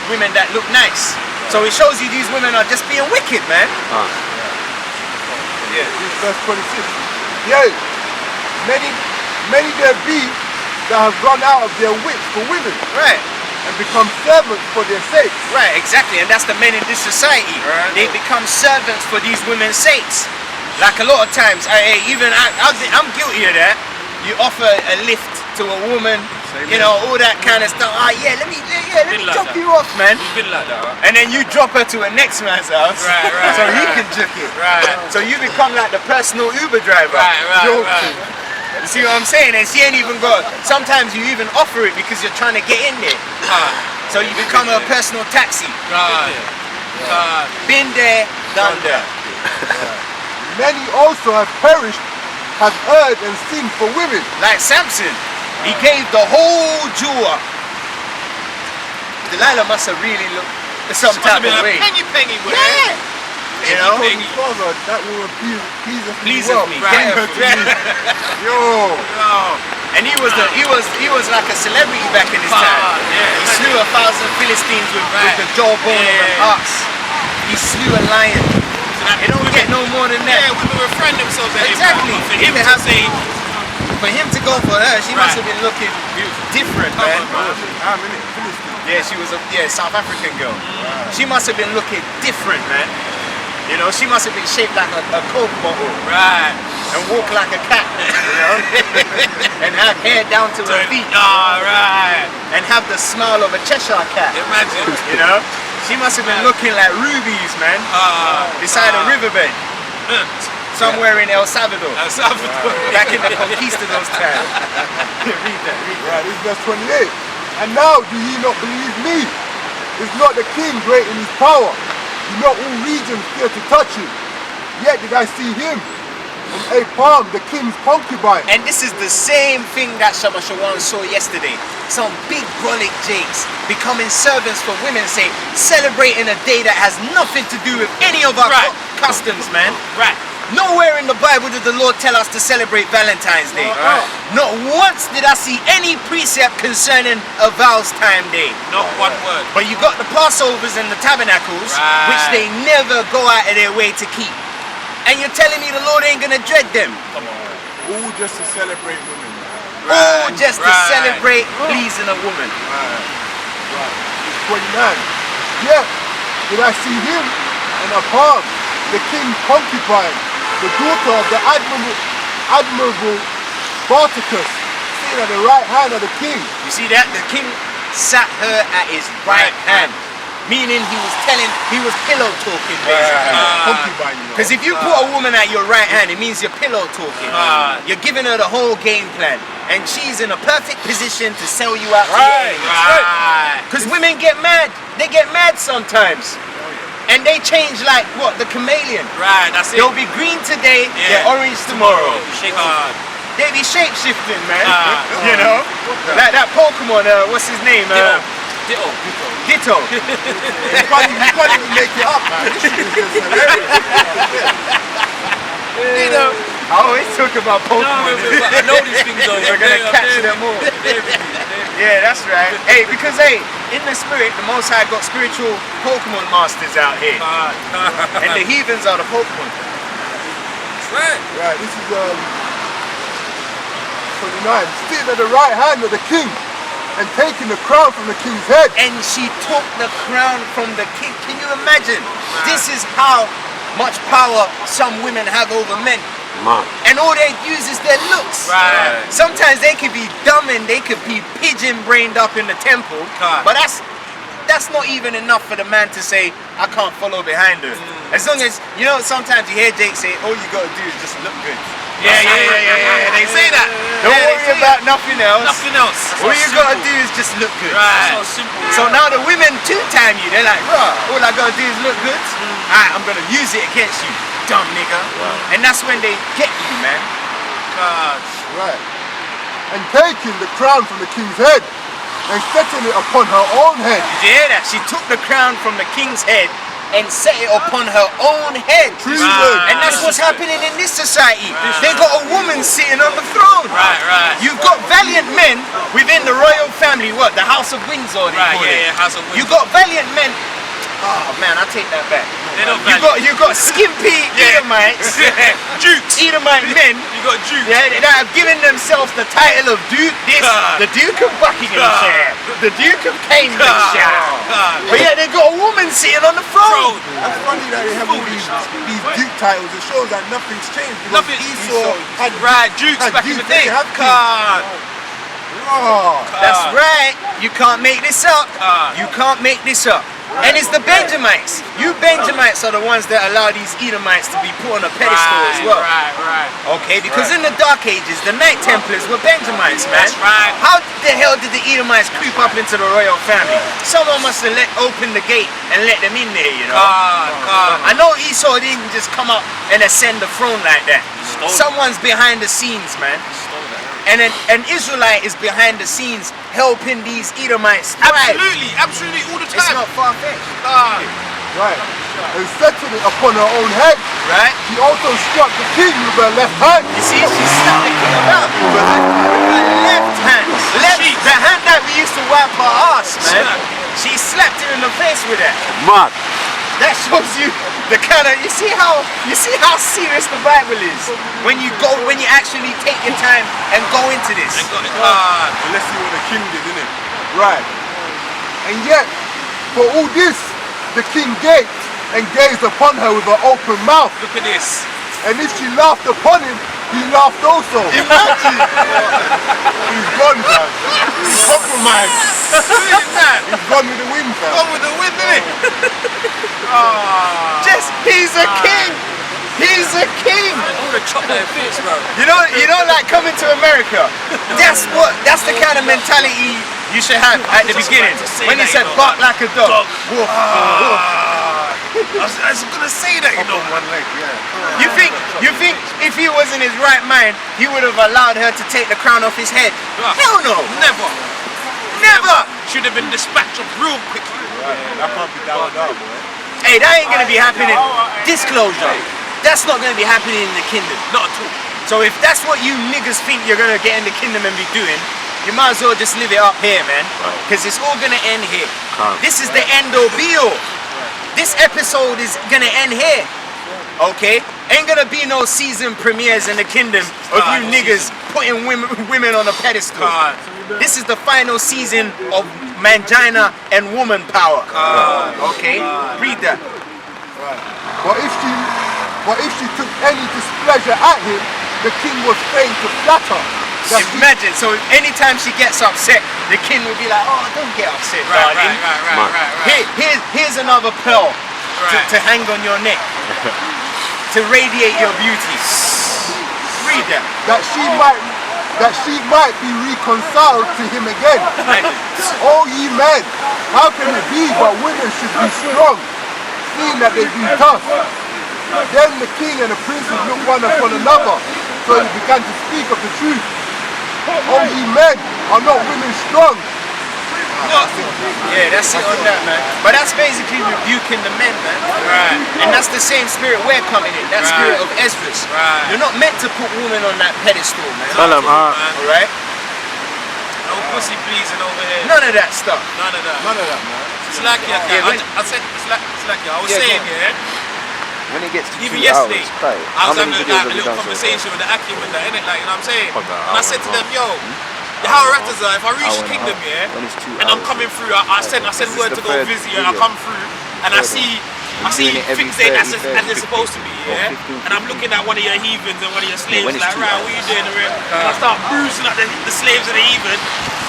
women that look nice. So it shows you these women are just being wicked, man. Yeah, this is verse 26. Yea, many there be that have gone out of their wits for women. Right. And become servants for their sakes. Right, exactly. And that's the men in this society. Right. They become servants for these women's sakes. Like a lot of times, I'm guilty of that. You offer a lift to a woman, you know, all that kind of stuff. Let me drop you off, man. You've been like that, right? And then you drop her to a next man's house, so he can jerk it. Right. So you become like the personal Uber driver. Right. You see what I'm saying? And she ain't even got. Sometimes you even offer it because you're trying to get in there. So you become a personal taxi. Been there, done that. Many also have perished, have erred and sinned for women. Like Samson, he gave the whole jewel up. Delilah must have really looked some type of way. Penny with it. You know? Father, that will pleases me. Right. Yo. And he was like a celebrity back in his time. He slew 1,000 Philistines with the jawbone of an ox. He slew a lion. It don't get no more than that. Yeah, women refrain themselves at exactly. For him to go for her, she must have been looking different, man. How many Philistines? Yeah, she was a South African girl. She must have been looking different, man. You know, she must have been shaped like a Coke bottle. Right. And walk like a cat, you know? And have hair down to her feet. Right. And have the smile of a Cheshire cat. Imagine. You know? She must have been looking like rubies, man. Beside a riverbed. Somewhere in El Salvador. Back in the conquistadors time. Read that. Right, this is verse 28. And now do ye not believe me? Is not the king great in his power? Do not all regions fear to touch him? Yet did I see him, and palm, the king's concubine. And this is the same thing that Shabba Shawan saw yesterday. Some big brolic jakes becoming servants for women's sake, celebrating a day that has nothing to do with any of our customs, man. Right. Nowhere in the Bible did the Lord tell us to celebrate Valentine's Day. Not once did I see any precept concerning a vows time day. Not one word. But you got the Passovers and the Tabernacles, which they never go out of their way to keep. And you're telling me the Lord ain't gonna dread them? Come on. All just to celebrate women. All just to celebrate pleasing a woman. Right. 29. Yeah, did I see him and a palm, the king's concubine, the daughter of the admirable Barticus, sitting at the right hand of the king. You see that? The king sat her at his right hand. Meaning he was pillow talking basically. Because if you put a woman at your right hand, it means you're pillow talking. You're giving her the whole game plan. And she's in a perfect position to sell you out to you. Because women get mad. They get mad sometimes. And they change like what? The chameleon. Right, that's it. They'll be green today, they're orange tomorrow. Shake hard. They be shape shifting, man. You know? Like that Pokemon, what's his name? Ditto. You can't even make it up, man. This shit is just hilarious. You know, I always talk about Pokemon. I know these things though. We're gonna catch them all. Yeah, that's right. Hey, because in the spirit, the Most High got spiritual Pokemon masters out here. And the heathens are the Pokemon. Right. Right, this is 29. Sitting at the right hand of the king and taking the crown from the king's head. And she took the crown from the king. Can you imagine? This is how much power some women have over men. And all they use is their looks. Right. Sometimes they could be dumb and they could be pigeon-brained up in the temple. But that's not even enough for the man to say, I can't follow behind her. As long as, you know, sometimes you hear Jake say, all you gotta do is just look good. Yeah. They say that. Don't worry about nothing else. Nothing else. All you gotta do is just look good. Right. So simple. So now the women two-time you. They're like, bro, all I gotta do is look good. Alright, I'm gonna use it against you, dumb nigga. And that's when they get you, man. Right. And taking the crown from the king's head and setting it upon her own head. Did you hear that? She took the crown from the king's head and set it upon her own head. And that's what's happening in this society. They got a woman sitting on the throne. You've got valiant men within the royal family. What? The House of Windsor, they call it. House of Windsor. You got valiant men. Oh man, I take that back. You got skimpy Edomites, Dukes, Edomite men. You got Dukes. Yeah, that have given themselves the title of Duke. The Duke of Buckinghamshire, the Duke of Cambridgeshire. But yeah, they got a woman sitting on the throne. That's funny that they have all these Duke titles. It shows that nothing's changed. Nothing. Esau had Dukes back in the day. That's right. You can't make this up. You can't make this up. And it's the Benjamites. You Benjamites are the ones that allow these Edomites to be put on a pedestal as well. Okay, because in the Dark Ages, the Knight Templars were Benjamites, man. That's right. How the hell did the Edomites creep up into the royal family? Someone must have opened the gate and let them in there, you know. I know Esau didn't just come up and ascend the throne like that. Someone's behind the scenes, man. And an Israelite is behind the scenes helping these Edomites thrive. Absolutely, all the time. It's not far-fetched. Right. And setting it upon her own head. Right. She also struck the king with her left hand. You see, she slapped the king about with her left hand. The hand that we used to wipe her ass, man. She slapped him in the face with that. Mad. That shows you the kind of, you see how serious the Bible is when you actually take your time and go into this. Let's see what the king did, innit? Right. And yet, for all this, the king gaped and gazed upon her with an open mouth. Look at this. And if she laughed upon him, he laughed also. Imagine. He's gone, man. He's compromised. He's gone with the wind, fam. Gone with the wind, innit? He's a king. He's a king. I want to chop that bitch, bro. You know, like coming to America. That's the kind of mentality you should have at the beginning. When he said bark like a dog. Woof, woof. I was gonna say that, you know. One leg, yeah. You think if he was in his right mind, he would have allowed her to take the crown off his head? Hell no. Never. Should have been dispatched real quickly. That can't be down, boy. Hey, that ain't gonna be happening. Disclosure. That's not gonna be happening in the kingdom. Not at all. So if that's what you niggas think you're gonna get in the kingdom and be doing, you might as well just live it up here, man. Because it's all gonna end here. This is the end or be all. This episode is gonna end here. Okay? Ain't gonna be no season premieres in the kingdom of you niggas putting women on a pedestal. This is the final season of mangina and woman power. Okay? Read that. But if she took any displeasure at him, the king was fain to flatter. Imagine, so anytime she gets upset, the king will be like, oh, don't get upset, darling. Here's another pearl to hang on your neck, to radiate your beauty. Read that. That she might be reconciled to him again. O ye men, how can it be that women should be strong, seeing that they be tough? Then the king and the princes looked one upon another, so he began to speak of the truth. O ye men, are not women strong? Yeah, that's it on that, man. But that's basically rebuking the men, man. And that's the same spirit we're coming in, that spirit of Ezra's. You're not meant to put women on that pedestal, man. Alright? No pussy pleasing over here. None of that stuff. None of that, man. It's like, I was saying, when it gets to even 2 yesterday, hours, I was having a little conversation with the Akim and that, innit? Like, you know what I'm saying? And I said to them, yo, the Haratas are, if I reach the kingdom, and I'm coming through, I send word to go visit you, and I come through, and I see things ain't as they're supposed to be, and I'm looking at one of your heathens and one of your slaves, like, right, what are you doing? And I start bruising at the slaves and the heathen,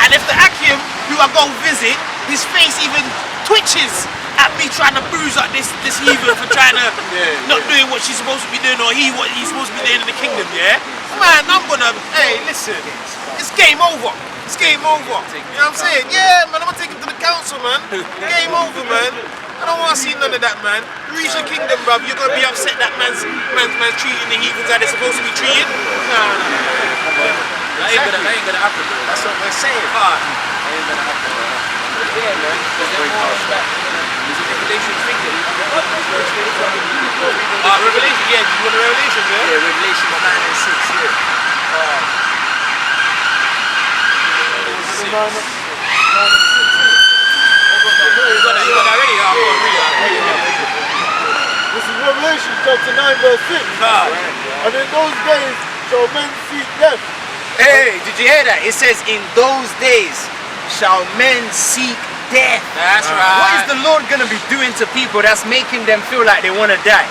and if the Akim, who I go visit, his face even twitches at me trying to bruise at this heathen for trying to not doing what she's supposed to be doing, or what he's supposed to be doing in the kingdom, man, I'm gonna, hey, listen, it's game over. It's game over. You know what I'm saying? Yeah, man, I'm gonna take him to the council, man. Game over, man. I don't want to see none of that, man. You reach the kingdom, bruv, you're gonna be upset that man's treating the heathens how they're supposed to be treated. No. That ain't gonna happen, bro. That's what we're saying. That ain't gonna happen, bro. Yeah, man. Revelation thing. Revelation, yeah. You want a Revelation, yeah? Yeah, Revelation 9 and 6, yeah. You got that ready? I'm going to read it. This is Revelation chapter 9 verse 6. And in those days shall men seek death. Hey, did you hear that? It says, in those days shall men seek death. That's right. What is the Lord going to be doing to people that's making them feel like they want to die?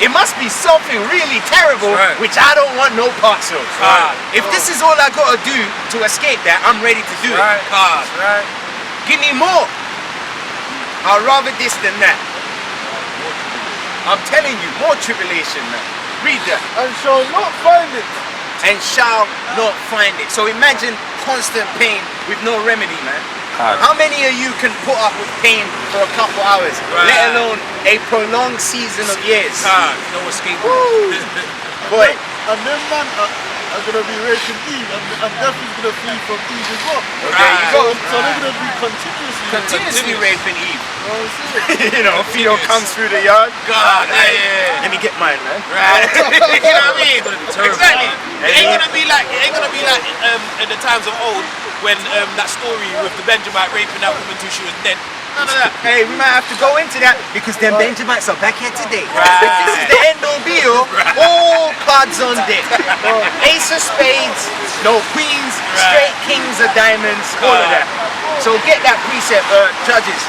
It must be something really terrible, which I don't want no parts of. If this is all I got to do to escape that, I'm ready to do it. Give me more. I'd rather this than that. I'm telling you, more tribulation, man. Read that. And shall not find it. And shall not find it. So imagine constant pain with no remedy, man. How many of you can put up with pain for a couple hours, let alone a prolonged season of years? No escape. Boy. And them men are going to be raping Eve, and death is going to flee from Eve as well. There you go. So they're going to be continuously raping Eve. You know, Theo comes through the yard. God, yeah. Let me get mine, man. Right. You know what I mean? Exactly. It ain't gonna be like in the times of old when that story with the Benjamite raping that woman till she was dead. None of that. Hey, we might have to go into that because them Benjamites are back here today. This is the end all be all. All cards on deck. Ace of spades, no queens, straight kings of diamonds, all of that. So get that precept, judges.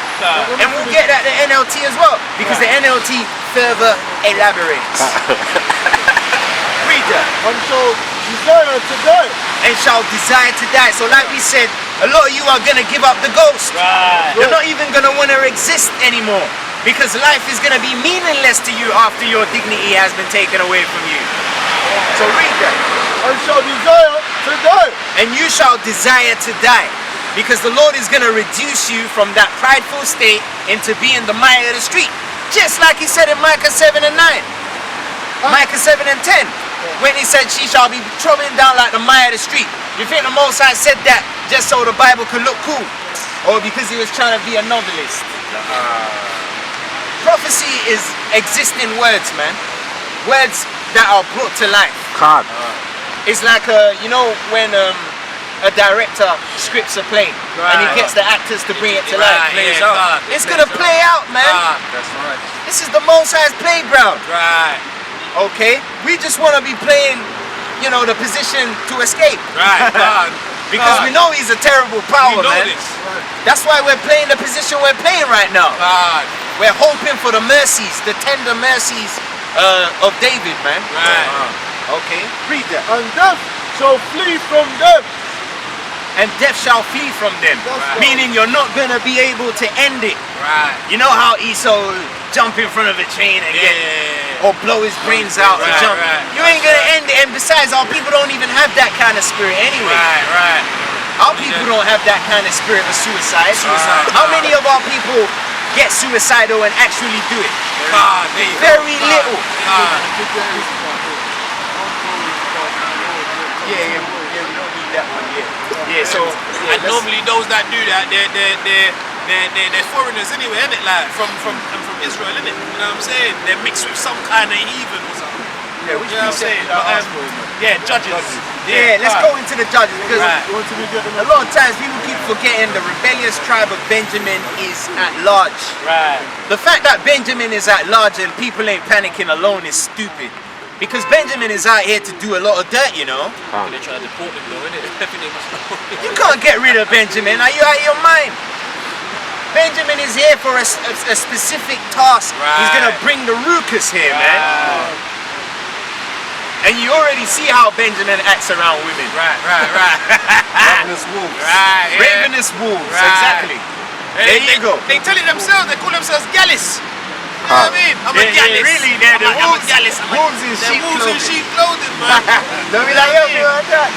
And we'll get that the NLT as well because the NLT further elaborates. Read that. And shall desire to die. And shall desire to die. So like we said, a lot of you are going to give up the ghost. You're not even going to want to exist anymore because life is going to be meaningless to you after your dignity has been taken away from you. So read that. And shall desire to die. And you shall desire to die because the Lord is going to reduce you from that prideful state into being the mire of the street. Just like he said in Micah 7 and 9. Micah 7 and 10. When he said she shall be troubling down like the mire of the street. You think the Most High said that just so the Bible could look cool? Or because he was trying to be a novelist? Prophecy is existing words, man. Words that are brought to life. It's like, you know, when a director scripts a play and he gets the actors to bring it to life. It's going to play out, man. That's right. This is the Most High's playground. Right. Okay? We just want to be playing, you know, the position to escape. Right. Because we know he's a terrible power, man. That's why we're playing the position we're playing right now. We're hoping for the mercies, the tender mercies of David, man. Okay? Read that. And death shall flee from them. And death shall flee from them. Meaning you're not going to be able to end it. You know how Esau jump in front of a train and get, or blow his brains out and jump. You ain't going to end it. And besides, our people don't even have that kind of spirit anyway. Our people don't have that kind of spirit of suicide. How many of our people get suicidal and actually do it? Very little. Yeah, we don't need that one yet. Yeah, so and normally those that do that, they're foreigners anyway, isn't it? Like from Israel, isn't it? You know what I'm saying? They're mixed with some kind of heathen or something. Yeah, which you know what I'm saying? Judges. Yeah, let's go into the judges because a lot of times people keep forgetting the rebellious tribe of Benjamin is at large. The fact that Benjamin is at large and people ain't panicking alone is stupid. Because Benjamin is out here to do a lot of dirt, you know. They're trying to deport him though, innit? You can't get rid of Benjamin. Are you out of your mind? Benjamin is here for a specific task. He's going to bring the ruckus here, man. And you already see how Benjamin acts around women. Ravenous wolves. Ravenous wolves, exactly. There you go. They tell it themselves, they call themselves gallis. You know what I mean? I'm a gallis. Really, they're the wolves. Wolves in sheep clothing, man. They'll be like, yo, you like that?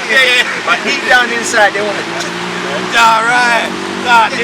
But deep down inside, they want to. Alright. God.